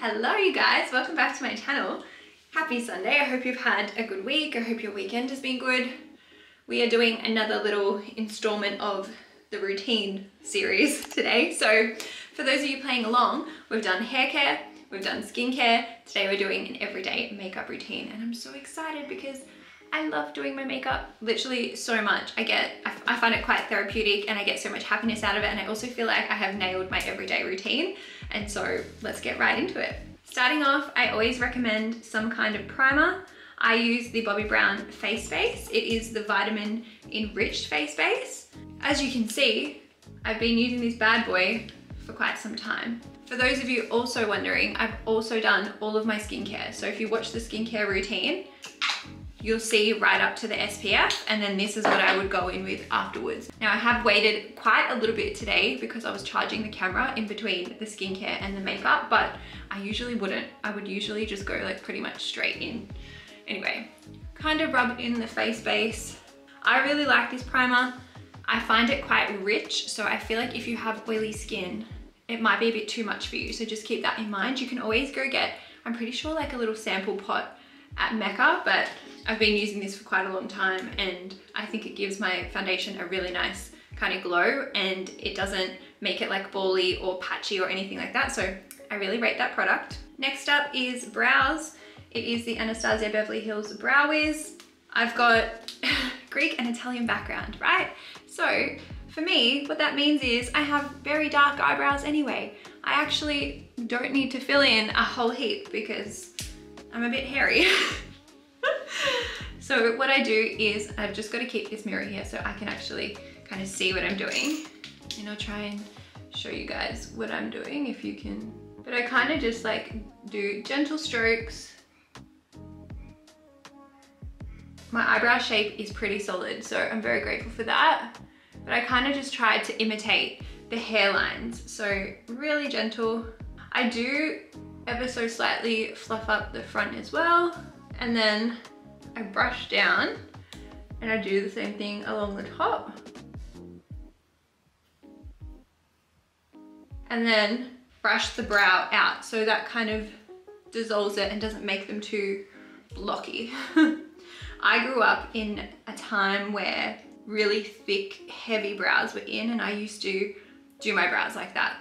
Hello you guys, welcome back to my channel. Happy Sunday. I hope you've had a good week. I hope your weekend has been good. We are doing another little installment of the routine series today. So for those of you playing along, we've done hair care, we've done skincare. Today we're doing an everyday makeup routine and I'm so excited because I love doing my makeup literally so much. I find it quite therapeutic and I get so much happiness out of it, and I also feel like I have nailed my everyday routine. And so let's get right into it. Starting off, I always recommend some kind of primer. I use the Bobbi Brown face base. It is the vitamin enriched face base. As you can see, I've been using this bad boy for quite some time. For those of you also wondering, I've also done all of my skincare. So if you watch the skincare routine, you'll see right up to the SPF, and then this is what I would go in with afterwards. Now I have waited quite a little bit today because I was charging the camera in between the skincare and the makeup, but I usually wouldn't. I would usually just go like pretty much straight in. Anyway, kind of rub in the face base. I really like this primer. I find it quite rich, so I feel like if you have oily skin, it might be a bit too much for you, so just keep that in mind. You can always go get, I'm pretty sure, like a little sample pot at Mecca, but I've been using this for quite a long time and I think it gives my foundation a really nice kind of glow, and it doesn't make it like bally or patchy or anything like that, so I really rate that product. Next up is brows. It is the Anastasia Beverly Hills Brow Wiz. I've got Greek and Italian background, right? So for me, what that means is I have very dark eyebrows anyway. I actually don't need to fill in a whole heap because I'm a bit hairy. So what I do is I've just got to keep this mirror here so I can actually kind of see what I'm doing. And I'll try and show you guys what I'm doing if you can. But I kind of just like do gentle strokes. My eyebrow shape is pretty solid, so I'm very grateful for that. But I kind of just tried to imitate the hairlines. So really gentle. I do ever so slightly fluff up the front as well. And then I brush down and I do the same thing along the top. And then brush the brow out so that kind of dissolves it and doesn't make them too blocky. I grew up in a time where really thick, heavy brows were in, and I used to do my brows like that.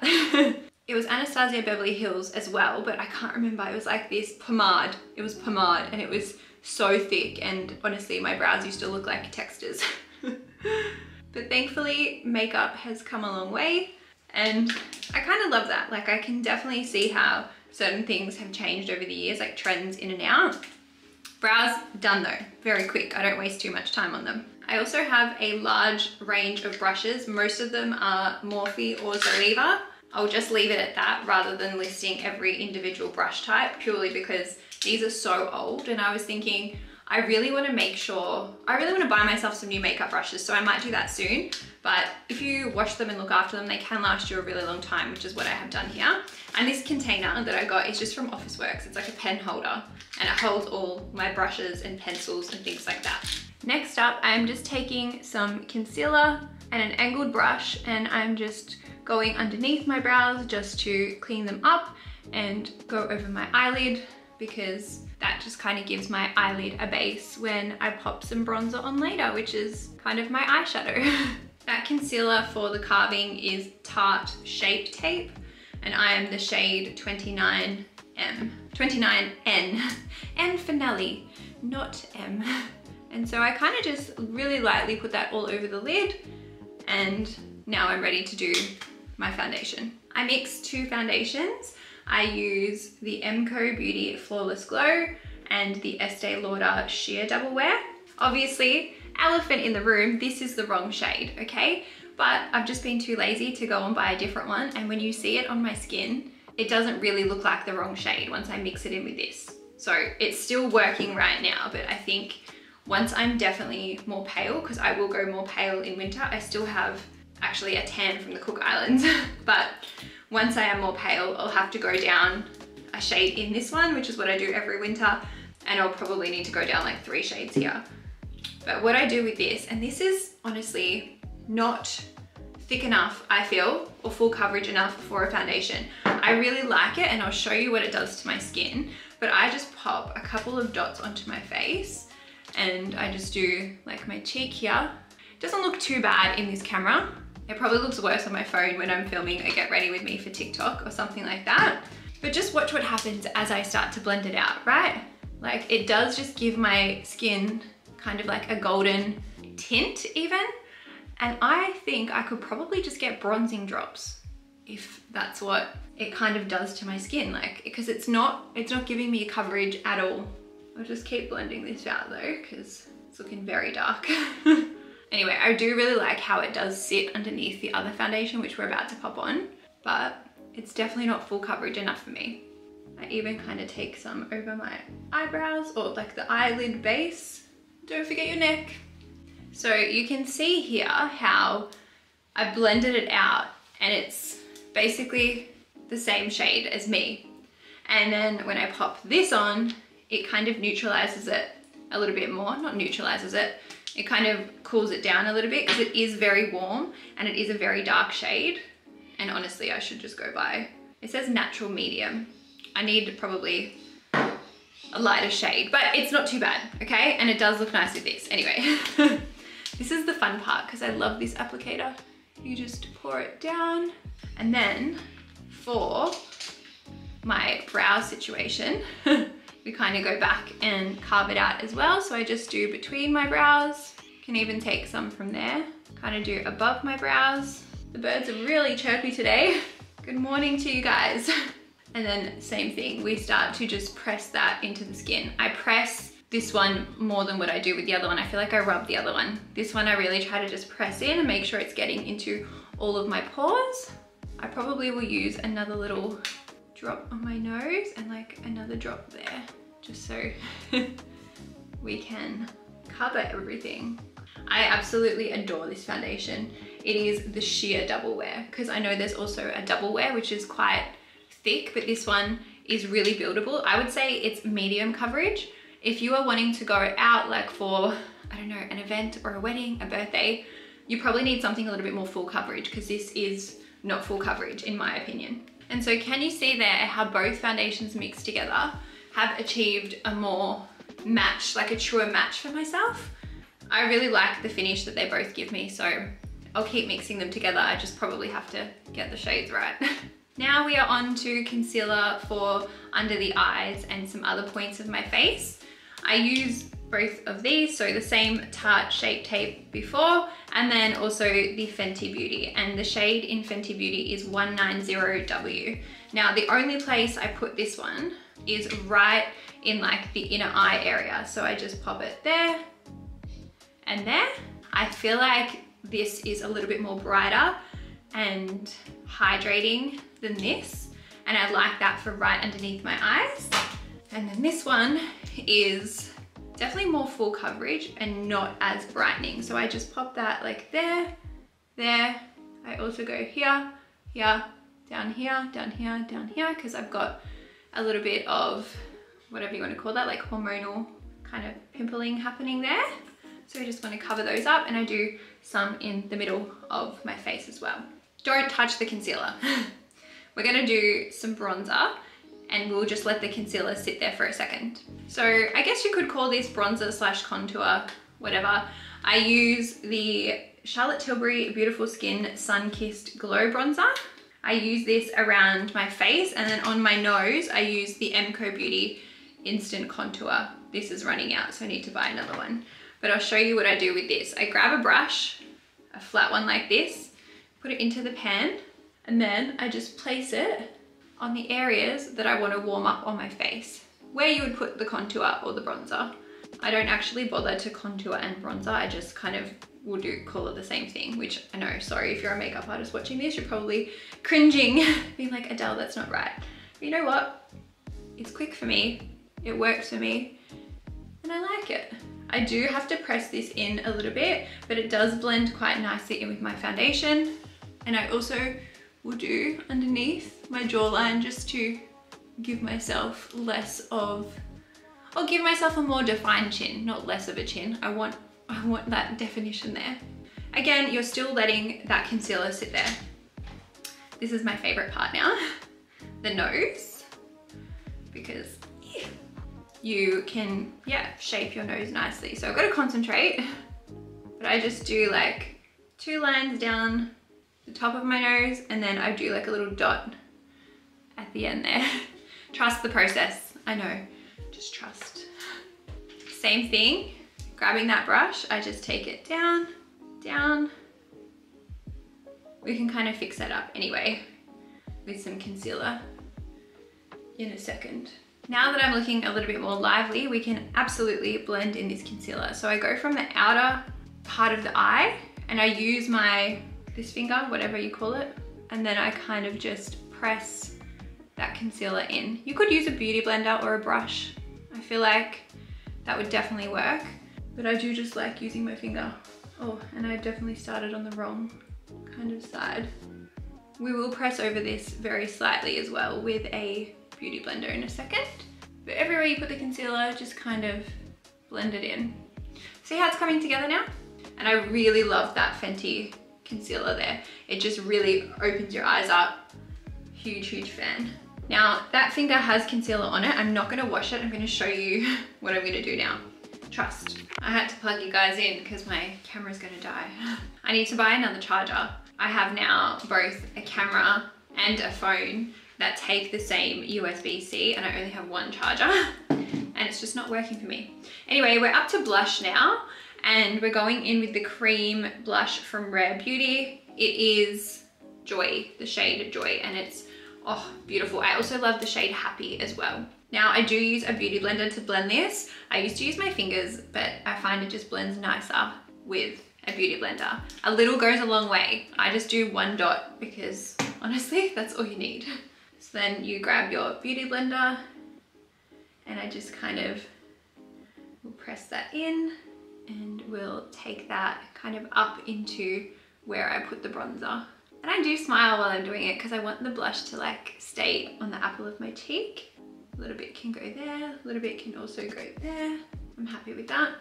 It was Anastasia Beverly Hills as well, but I can't remember. It was like this pomade. It was pomade and it was so thick, and honestly my brows used to look like textures. But thankfully makeup has come a long way and I kind of love that. Like I can definitely see how certain things have changed over the years, like trends in and out. Brows done though, very quick. I don't waste too much time on them. I also have a large range of brushes. Most of them are Morphe or Zoeva. I'll just leave it at that rather than listing every individual brush type, purely because these are so old, and I was thinking I really want to buy myself some new makeup brushes, so I might do that soon. But if you wash them and look after them, they can last you a really long time, which is what I have done here. And this container that I got is just from Officeworks. It's like a pen holder and it holds all my brushes and pencils and things like that. Next up, I'm just taking some concealer and an angled brush, and I'm just going underneath my brows just to clean them up and go over my eyelid, because that just kind of gives my eyelid a base when I pop some bronzer on later, which is kind of my eyeshadow. That concealer for the carving is Tarte Shape Tape, and I am the shade 29M. 29N. N for Nelly, not M. And so I kind of just really lightly put that all over the lid, and now I'm ready to do my foundation. I mix two foundations. I use the Emco Beauty Flawless Glow and the Estee Lauder Sheer Double Wear. Obviously, elephant in the room, this is the wrong shade, okay? But I've just been too lazy to go and buy a different one, and when you see it on my skin, it doesn't really look like the wrong shade once I mix it in with this. So it's still working right now, but I think once I'm definitely more pale, because I will go more pale in winter, I still have actually a tan from the Cook Islands, but once I am more pale, I'll have to go down a shade in this one, which is what I do every winter, and I'll probably need to go down like 3 shades here. But what I do with this, and this is honestly not thick enough, I feel, or full coverage enough for a foundation. I really like it, and I'll show you what it does to my skin, but I just pop a couple of dots onto my face, and I just do like my cheek here. It doesn't look too bad in this camera. It probably looks worse on my phone when I'm filming a Get Ready With Me for TikTok or something like that. But just watch what happens as I start to blend it out, right? Like, it does just give my skin kind of like a golden tint even. And I think I could probably just get bronzing drops if that's what it kind of does to my skin. Like, because it's not giving me coverage at all. I'll just keep blending this out though, because it's looking very dark. Anyway, I do really like how it does sit underneath the other foundation, which we're about to pop on, but it's definitely not full coverage enough for me. I even kind of take some over my eyebrows or like the eyelid base. Don't forget your neck. So you can see here how I blended it out, and it's basically the same shade as me. And then when I pop this on, it kind of neutralizes it a little bit more. Not neutralizes it, it kind of cools it down a little bit, because it is very warm and it is a very dark shade. And honestly, I should just go by, it says natural medium. I need probably a lighter shade, but it's not too bad, okay? And it does look nice with this. Anyway, this is the fun part, because I love this applicator. You just pour it down, and then for my brow situation, we kind of go back and carve it out as well. So I just do between my brows, can even take some from there, kind of do above my brows. The birds are really chirpy today. Good morning to you guys. And then same thing, we start to just press that into the skin. I press this one more than what I do with the other one. I feel like I rub the other one. This one I really try to just press in and make sure it's getting into all of my pores. I probably will use another little drop on my nose and like another drop there, just so we can cover everything. I absolutely adore this foundation. It is the sheer double wear, because I know there's also a double wear which is quite thick, but this one is really buildable. I would say it's medium coverage. If you are wanting to go out like for, I don't know, an event or a wedding, a birthday, you probably need something a little bit more full coverage, because this is not full coverage in my opinion. And so can you see there how both foundations mixed together have achieved a more match, like a truer match for myself? I really like the finish that they both give me, so I'll keep mixing them together. I just probably have to get the shades right. Now we are on to concealer for under the eyes and some other points of my face. I use both of these, so the same Tarte Shape Tape before, and then also the Fenty Beauty, and the shade in Fenty Beauty is 190W. Now the only place I put this one is right in like the inner eye area, so I just pop it there and there. I feel like this is a little bit more brighter and hydrating than this, and I like that for right underneath my eyes. And then this one is definitely more full coverage and not as brightening, so I just pop that like there, there. I also go here, here, down here, down here, down here, because I've got a little bit of whatever you want to call that, like hormonal kind of pimpling happening there. So I just want to cover those up, and I do some in the middle of my face as well. Don't touch the concealer. We're gonna do some bronzer, and we'll just let the concealer sit there for a second. So I guess you could call this bronzer slash contour, whatever. I use the Charlotte Tilbury Beautiful Skin Sun Kissed Glow Bronzer. I use this around my face, and then on my nose, I use the Emco Beauty Instant Contour. This is running out, so I need to buy another one. But I'll show you what I do with this. I grab a brush, a flat one like this, put it into the pan, and then I just place it on the areas that I want to warm up on my face, where you would put the contour or the bronzer. I don't actually bother to contour and bronzer, I just kind of will call it the same thing, which I know, sorry, if you're a makeup artist watching this, you're probably cringing, being like, Adele, that's not right. But you know what? It's quick for me, it works for me, and I like it. I do have to press this in a little bit, but it does blend quite nicely in with my foundation. And I also will do underneath my jawline just to give myself less of, or give myself a more defined chin, not less of a chin. I want that definition there. Again, you're still letting that concealer sit there. This is my favorite part now, the nose, because you can, shape your nose nicely. So I've got to concentrate, but I just do like 2 lines down the top of my nose, and then I do like a little dot at the end there. Trust the process. I know, just trust. Same thing, grabbing that brush, I just take it down, down. We can kind of fix that up anyway with some concealer in a second. Now that I'm looking a little bit more lively, we can absolutely blend in this concealer. So I go from the outer part of the eye and I use this finger, whatever you call it, and then I kind of just press that concealer in. You could use a beauty blender or a brush. I feel like that would definitely work, but I do just like using my finger. Oh, and I definitely started on the wrong kind of side. We will press over this very slightly as well with a beauty blender in a second. But everywhere you put the concealer, just kind of blend it in. See how it's coming together now? And I really love that Fenty concealer there. It just really opens your eyes up. Huge, huge fan. Now that finger has concealer on it. I'm not gonna wash it. I'm gonna show you what I'm gonna do now. Trust. I had to plug you guys in because my camera's gonna die. I need to buy another charger. I have now both a camera and a phone that take the same USB-C, and I only have one charger and it's just not working for me. Anyway, we're up to blush now, and we're going in with the cream blush from Rare Beauty. It is Joy, the shade Joy, and it's, oh, beautiful. I also love the shade Happy as well. Now I do use a beauty blender to blend this. I used to use my fingers, but I find it just blends nicer with a beauty blender. A little goes a long way. I just do 1 dot because honestly, that's all you need. So then you grab your beauty blender and I just kind of will press that in, and we'll take that kind of up into where I put the bronzer. And I do smile while I'm doing it because I want the blush to like stay on the apple of my cheek. A little bit can go there, a little bit can also go there. I'm happy with that.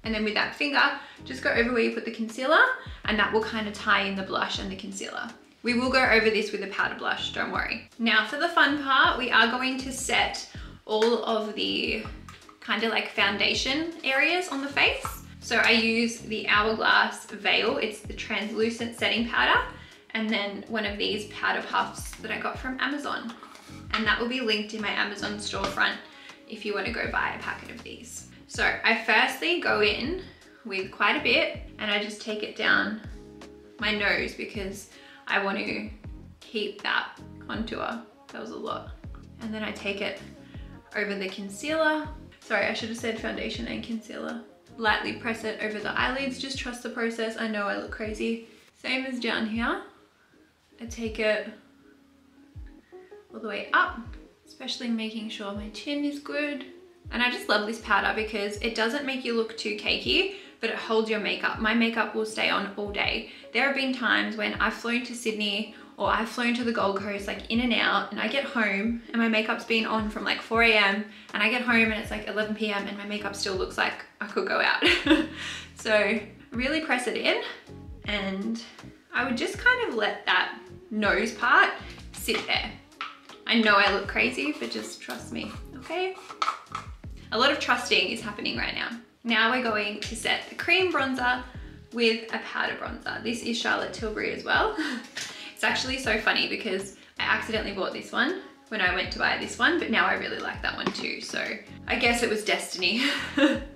And then with that finger, just go over where you put the concealer, and that will kind of tie in the blush and the concealer. We will go over this with a powder blush, don't worry. Now for the fun part, we are going to set all of the kind of like foundation areas on the face. So I use the Hourglass Veil. It's the translucent setting powder, and then one of these powder puffs that I got from Amazon. And that will be linked in my Amazon storefront if you want to go buy a packet of these. So I firstly go in with quite a bit, and I just take it down my nose because I want to keep that contour. That was a lot. And then I take it over the concealer. Sorry, I should have said foundation and concealer. Lightly press it over the eyelids. Just trust the process. I know I look crazy. Same as down here. I take it all the way up, especially making sure my chin is good. And I just love this powder because it doesn't make you look too cakey, but it holds your makeup. My makeup will stay on all day. There have been times when I've flown to Sydney or I've flown to the Gold Coast, like in and out, and I get home and my makeup's been on from like 4 AM, and I get home and it's like 11 PM and my makeup still looks like I could go out. So really press it in, and I would just kind of let that nose part sit there. I know I look crazy, but just trust me, okay? A lot of trusting is happening right now. Now we're going to set the cream bronzer with a powder bronzer. This is Charlotte Tilbury as well. It's actually so funny because I accidentally bought this one when I went to buy this one, but now I really like that one too. So I guess it was destiny.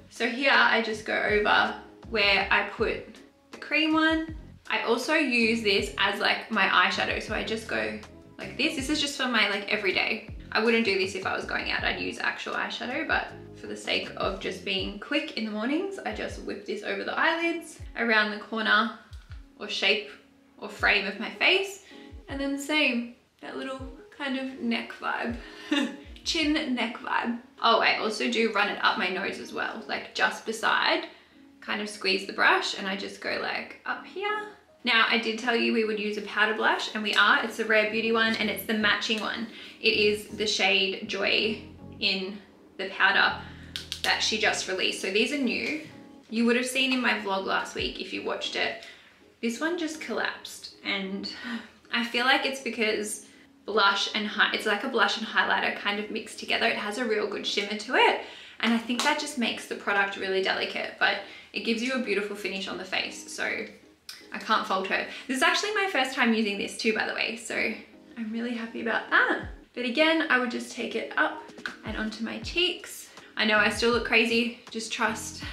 So here I just go over where I put the cream one. I also use this as like my eyeshadow. So I just go like this. This is just for my like everyday. I wouldn't do this if I was going out. I'd use actual eyeshadow, but for the sake of just being quick in the mornings, I just whip this over the eyelids, around the corner or shape or frame of my face, and then the same, that little kind of neck vibe, chin neck vibe. Oh, I also do run it up my nose as well, like just beside, kind of squeeze the brush, and I just go like up here. Now, I did tell you we would use a powder blush, and we are. It's a Rare Beauty one, and it's the matching one. It is the shade Joy in the powder that she just released. So these are new. You would have seen in my vlog last week if you watched it. this one just collapsed, and I feel like it's because blush and it's like a blush and highlighter kind of mixed together. It has a real good shimmer to it, and I think that just makes the product really delicate, but it gives you a beautiful finish on the face, so I can't fault her. This is actually my first time using this too, by the way, so I'm really happy about that. But again, I would just take it up and onto my cheeks. I know I still look crazy, just trust.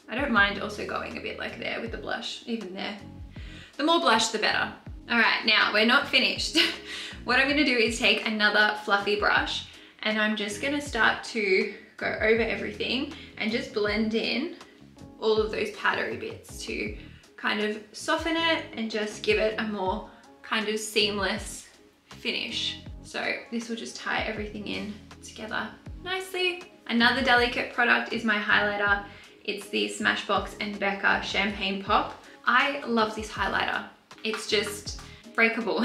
I don't mind also going a bit like there with the blush, even there. The more blush, the better. All right, now we're not finished. What I'm gonna do is take another fluffy brush, and I'm just gonna start to go over everything and just blend in all of those powdery bits to kind of soften it and just give it a more kind of seamless finish. So this will just tie everything in together nicely. Another delicate product is my highlighter. It's the Smashbox and Becca Champagne Pop. I love this highlighter. It's just breakable.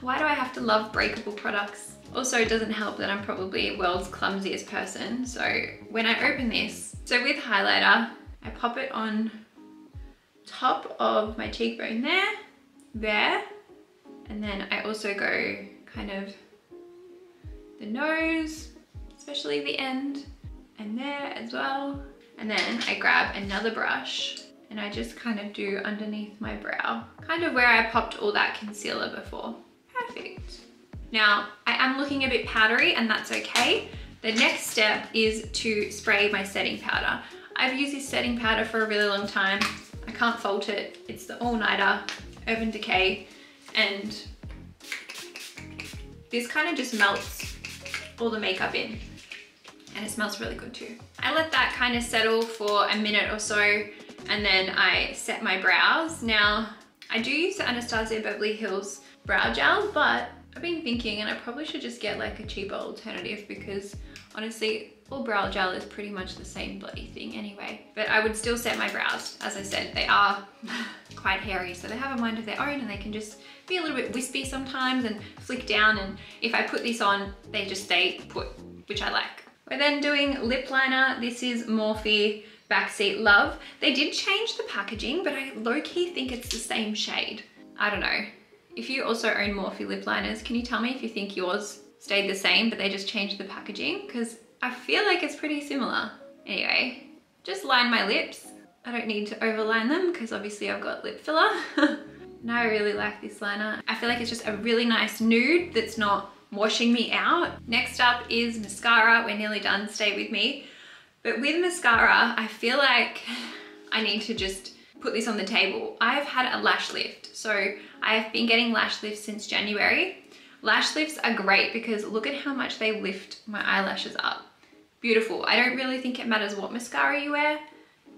Why do I have to love breakable products? Also, it doesn't help that I'm probably world's clumsiest person. So when I open this, so with highlighter, I pop it on top of my cheekbone there, and then I also go kind of the nose, especially the end, and there as well. And then I grab another brush and I just kind of do underneath my brow, kind of where I popped all that concealer before. Perfect. Now, I am looking a bit powdery, and that's okay. The next step is to spray my setting powder. I've used this setting powder for a really long time. I can't fault it. It's the All Nighter Urban Decay, and this kind of just melts all the makeup in, and it smells really good too. I let that kind of settle for a minute or so, and then I set my brows. Now, I do use the Anastasia Beverly Hills brow gel, but I've been thinking, and I probably should just get like a cheaper alternative, because honestly, all brow gel is pretty much the same bloody thing anyway. But I would still set my brows. As I said, they are quite hairy, so they have a mind of their own, and they can just be a little bit wispy sometimes and flick down, and if I put this on, they just stay put, which I like. We're then doing lip liner. This is Morphe Backseat Love. They did change the packaging, but I low-key think it's the same shade. I don't know. If you also own Morphe lip liners, can you tell me if you think yours stayed the same, but they just changed the packaging? Because I feel like it's pretty similar. Anyway, just line my lips. I don't need to overline them because obviously I've got lip filler. No, I really like this liner. I feel like it's just a really nice nude that's not washing me out. Next up is mascara. We're nearly done, stay with me. But with mascara, I feel like I need to just put this on the table. I've had a lash lift. So I've been getting lash lifts since January. Lash lifts are great because look at how much they lift my eyelashes up. Beautiful. I don't really think it matters what mascara you wear.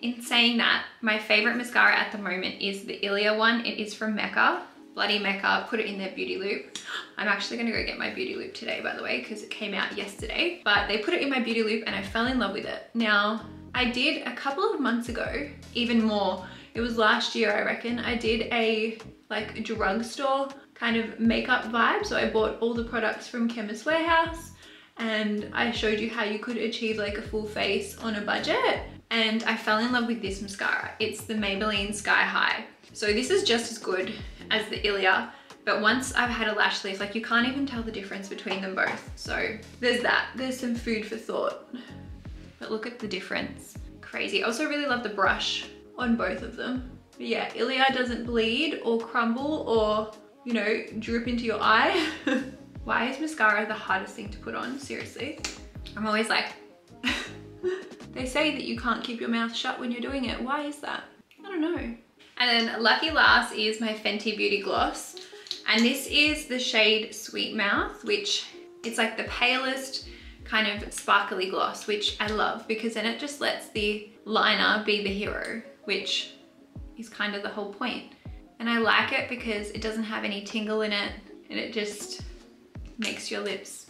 In saying that, my favorite mascara at the moment is the Ilia one. It is from Mecca, bloody Mecca. Put it in their beauty loop. I'm actually gonna go get my beauty loop today, by the way, because it came out yesterday. But they put it in my beauty loop and I fell in love with it. Now, I did a couple of months ago, even more. It was last year, I reckon. I did a like drugstore kind of makeup vibe. So I bought all the products from Chemist Warehouse, and I showed you how you could achieve like a full face on a budget. And I fell in love with this mascara. It's the Maybelline Sky High. So this is just as good as the Ilia, but once I've had a lash lift, like you can't even tell the difference between them both. So there's that, there's some food for thought. But look at the difference, crazy. I also really love the brush on both of them. But yeah, Ilia doesn't bleed or crumble or, you know, drip into your eye. Why is mascara the hardest thing to put on? Seriously. I'm always like, they say that you can't keep your mouth shut when you're doing it. Why is that? I don't know. And then lucky last is my Fenty Beauty Gloss. And this is the shade Sweet Mouth, which it's like the palest kind of sparkly gloss, which I love because then it just lets the liner be the hero, which is kind of the whole point. And I like it because it doesn't have any tingle in it, and it just makes your lips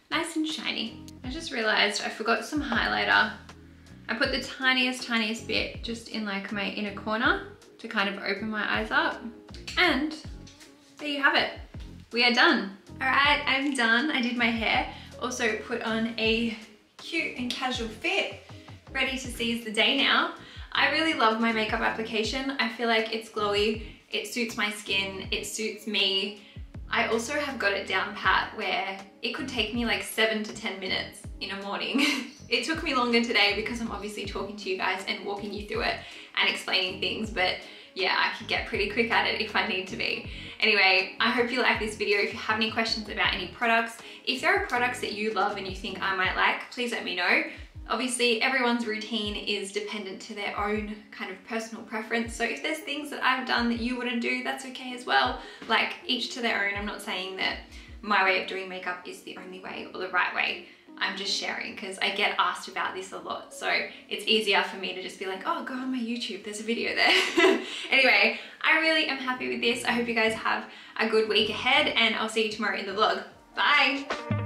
nice and shiny. I just realized I forgot some highlighter. I put the tiniest bit just in like my inner corner to kind of open my eyes up. And there you have it. We are done. All right, I'm done. I did my hair. Also put on a cute and casual fit. Ready to seize the day now. I really love my makeup application. I feel like it's glowy, it suits my skin, it suits me. I also have got it down pat where it could take me like 7 to 10 minutes in a morning. It took me longer today because I'm obviously talking to you guys and walking you through it and explaining things, but yeah, I can get pretty quick at it if I need to be. Anyway, I hope you like this video. If you have any questions about any products, if there are products that you love and you think I might like, please let me know. Obviously, everyone's routine is dependent to their own kind of personal preference. So if there's things that I've done that you wouldn't do, that's okay as well. Like, each to their own. I'm not saying that my way of doing makeup is the only way or the right way. I'm just sharing because I get asked about this a lot. So it's easier for me to just be like, oh, go on my YouTube, there's a video there. Anyway, I really am happy with this. I hope you guys have a good week ahead and I'll see you tomorrow in the vlog. Bye.